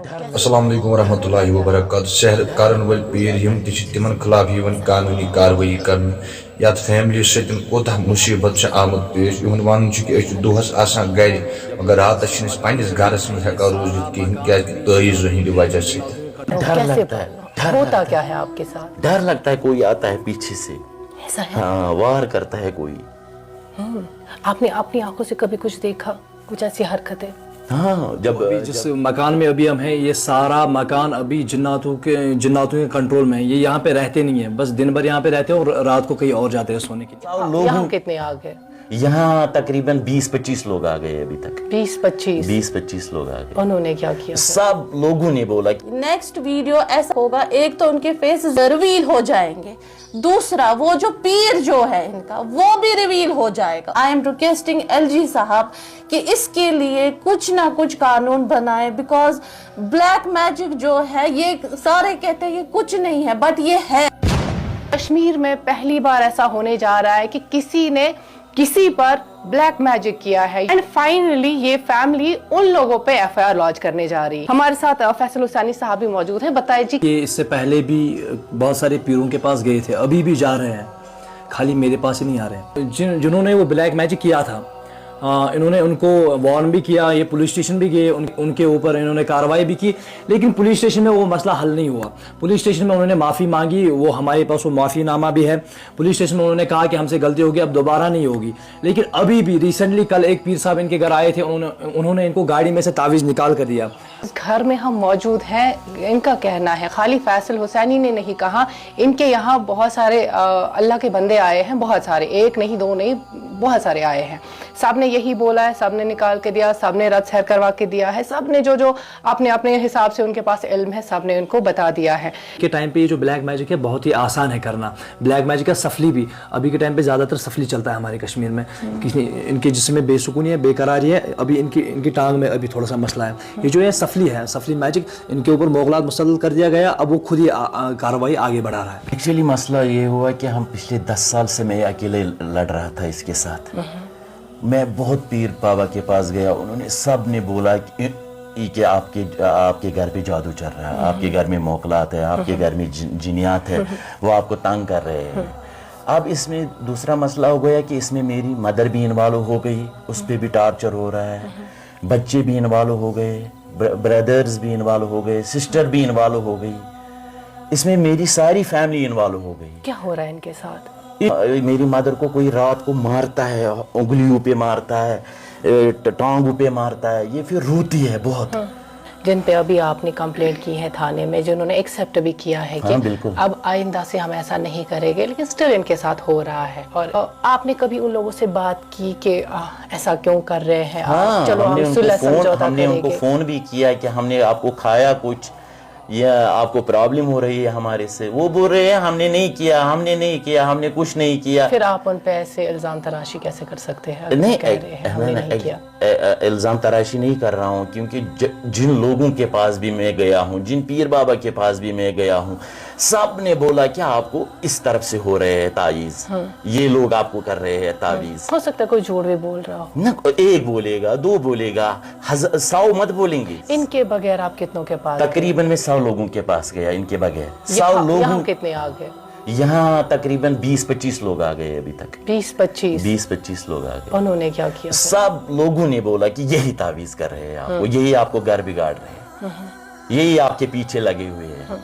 السلام علیکم ورحمۃ اللہ وبرکاتہ. شہر کرن ول پیر یم تمن خلاف قانونی کاروٲیی کرن یتھ فیملی ستن کوتاہ مصیبت آمد پیش. یہن ون کہ دہس آسان گر مگر راتس پنس گرس من ہیکان روزت کہین کی تعویذ ہند وجہ سے. ڈر لگتا ہے. ہوتا کیا ہے آپ کے ساتھ؟ ڈر لگتا ہے کوئی آتا ہے پیچھے سے. ایسا ہے؟ ہاں وار کرتا ہے کوئی. آپ نے اپنی آنکھوں سے کبھی کچھ دیکھا کچھ ایسی حرکتیں؟ ہاں جب جس مکان میں ابھی ہم ہیں یہ سارا مکان ابھی جناتوں کے کنٹرول میں ہے. یہ یہاں پہ رہتے نہیں ہیں, بس دن بھر یہاں پہ رہتے ہیں اور رات کو کہیں اور جاتے ہیں سونے کے لیے. یہاں کتنے آ گئے؟ یہاں تقریباً 20-25 لوگ آ گئے ابھی تک. 20-25 لوگ آ گئے. انہوں نے کیا کیا؟ سب لوگوں نے بولا نیکسٹ ویڈیو ایسا ہوگا, ایک تو ان کے فیس ریویل ہو جائیں گے, دوسرا وہ جو پیر جو ہے ان کا وہ بھی ریویل ہو جائے گا. آئی ایم ریکویسٹنگ LG صاحب کہ اس کے لیے کچھ نہ کچھ قانون بنائے, بیکاز بلیک میجک جو ہے یہ سارے کہتے ہیں یہ کچھ نہیں ہے بٹ یہ ہے. کشمیر میں پہلی بار ایسا ہونے جا رہا ہے کہ کسی نے کسی پر بلیک میجک کیا ہے اینڈ فائنلی یہ فیملی ان لوگوں پہ FIR لانچ کرنے جا رہی ہے. ہمارے ساتھ فیصل حسینی صاحب بھی موجود ہیں. بتائیں جی. یہ اس سے پہلے بھی بہت سارے پیروں کے پاس گئے تھے, ابھی بھی جا رہے ہیں, خالی میرے پاس ہی نہیں آ رہے ہیں. جنہوں نے وہ بلیک میجک کیا تھا انہوں نے ان کو وارن بھی کیا, یہ پولیس اسٹیشن بھی گئے, ان کے اوپر انہوں نے کارروائی بھی کی, لیکن پولیس اسٹیشن میں وہ مسئلہ حل نہیں ہوا. پولیس اسٹیشن میں انہوں نے معافی مانگی, وہ ہمارے پاس وہ معافی نامہ بھی ہے. پولیس اسٹیشن میں انہوں نے کہا کہ ہم سے غلطی ہوگی اب دوبارہ نہیں ہوگی, لیکن ابھی بھی ریسنٹلی کل ایک پیر صاحب ان کے گھر آئے تھے, انہوں نے ان کو گاڑی میں سے تعویذ نکال کر دیا. گھر میں ہم موجود ہیں, ان کا کہنا ہے, خالی فیصل حسینی نے نہیں کہا, ان کے یہاں بہت سارے اللہ کے بندے آئے ہیں, بہت سارے, ایک نہیں دو نہیں بہت سارے آئے ہیں. سب نے یہی بولا ہے, سب نے نکال کے دیا, سب نے رد سیر کروا کے دیا ہے, سب نے جو اپنے حساب سے ان کے پاس علم ہے سب نے ان کو بتا دیا ہے. کے ٹائم پہ یہ جو بلیک میجک ہے بہت ہی آسان ہے کرنا. بلیک میجک کا سفلی بھی ابھی کے ٹائم پہ زیادہ تر سفلی چلتا ہے ہمارے کشمیر میں. ان کے جسم میں بے سکونی ہے, بے قراری ہے, ابھی ان کی ٹانگ میں ابھی تھوڑا سا مسئلہ ہے. یہ جو ہے سفلی ہے, سفلی میجک, ان کے اوپر موغلات مسلط کر دیا گیا, اب وہ خود ہی کارروائی آگے بڑھا رہا ہے. ایکچولی مسئلہ یہ ہوا کہ ہم پچھلے 10 سال سے میں اکیلے لڑ رہا تھا اس کے ساتھ. میں بہت پیر بابا کے پاس گیا, انہوں نے سب نے بولا کہ آپ کے گھر پہ جادو چل رہا ہے, آپ کے گھر میں موکلات ہے, آپ کے گھر میں جنیات ہے, وہ آپ کو تنگ کر رہے ہیں. اب اس میں دوسرا مسئلہ ہو گیا کہ اس میں میری مدر بھی انوالو ہو گئی, اس پہ بھی ٹارچر ہو رہا ہے, بچے بھی انوالو ہو گئے, بردرز بھی انوالو ہو گئے, سسٹر بھی انوالو ہو گئی, اس میں میری ساری فیملی انوالو ہو گئی. کیا ہو رہا ہے ان کے ساتھ؟ میری مدر کو کوئی رات کو مارتا ہے, انگلیوں پہ مارتا ہے, ٹانگوں پہ مارتا ہے, یہ پھر روتی ہے بہت. جن پہ ابھی آپ نے کمپلینٹ کی ہے تھانے میں, جنہوں نے ایکسیپٹ بھی کیا ہے کہ اب آئندہ سے ہم ایسا نہیں کریں گے, لیکن سٹل ان کے ساتھ ہو رہا ہے. اور آپ نے کبھی ان لوگوں سے بات کی کہ ایسا کیوں کر رہے ہیں؟ چلو ہم صلح سمجھوتا کریں گے. ہم نے ان کو فون بھی کیا کہ ہم نے آپ کو کھایا کچھ یا آپ کو پرابلم ہو رہی ہے ہمارے سے, وہ بول رہے ہیں ہم نے نہیں کیا, ہم نے کچھ نہیں کیا. پھر آپ ان پہ ایسے الزام تراشی کیسے کر سکتے ہیں؟ نہیں, الزام تراشی نہیں کر رہا ہوں, کیونکہ جن لوگوں کے پاس بھی میں گیا ہوں, جن پیر بابا کے پاس بھی میں گیا ہوں, سب نے بولا کہ آپ کو اس طرف سے ہو رہے ہیں تعویذ, یہ لوگ آپ کو کر رہے ہیں تعویذ. ہو سکتا ہے کوئی جھوٹ بھی بول رہا ہو. ایک بولے گا, 2 بولے گا, 100 مت بولیں گے. ان کے بغیر آپ کتنوں کے پاس؟ تقریباً میں 100 لوگوں کے پاس گیا, ان کے بغیر 100 لوگ. یہاں کتنے آ گئے؟ یہاں تقریباً 20-25 لوگ آ گئے ابھی تک. 20-25 لوگ آ گئے. انہوں نے کیا کیا؟ سب لوگوں نے بولا کہ یہی تعویذ کر رہے ہیں آپ کو, یہی آپ کو گھر بگاڑ رہے ہیں, یہی آپ کے پیچھے لگے ہوئے ہیں.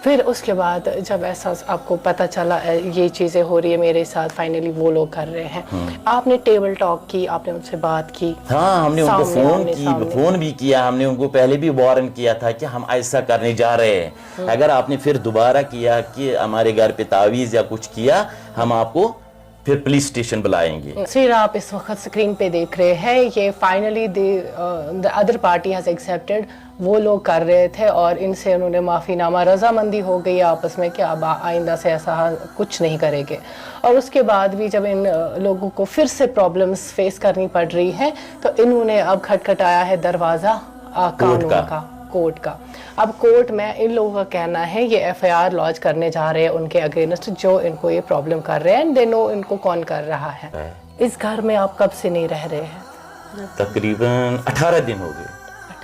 پھر اس کے بعد جب ایسا آپ کو پتہ چلا یہ چیزیں ہو رہی ہے میرے ساتھ, فائنلی وہ لوگ کر رہے ہیں, آپ نے ٹیبل ٹاک کی, آپ نے ان سے بات کی؟ ہاں, ہم نے ان کو فون بھی کیا, ہم نے ان کو پہلے بھی وارن کیا تھا کہ ہم ایسا کرنے جا رہے ہیں, اگر آپ نے پھر دوبارہ کیا کہ ہمارے گھر پہ تعویذ یا کچھ کیا, ہم آپ کو پھر پولیس اسٹیشن بلائیں گے. سر آپ اس وقت سکرین پہ دیکھ رہے ہیں, یہ finally the other party has accepted, وہ لوگ کر رہے تھے اور ان سے انہوں نے معافی نامہ, رضامندی ہو گئی آپس میں کہ اب آئندہ سے ایسا کچھ نہیں کریں گے. اور اس کے بعد بھی جب ان لوگوں کو پھر سے پرابلمز فیس کرنی پڑ رہی ہیں تو انہوں نے اب کھٹکھٹایا ہے دروازہ قانون کا, کورٹ کا. اب کورٹ میں ان لوگوں کا کہنا ہے یہ FIR لانچ کرنے جا رہے ہیں ان کے اگینسٹ جو ان کو یہ پرابلم کر رہے ہیں, دے نو ان کو کون کر رہا ہے. اس گھر میں آپ کب سے نہیں رہ رہے ہیں؟ تقریباً 18 دن ہو گئے.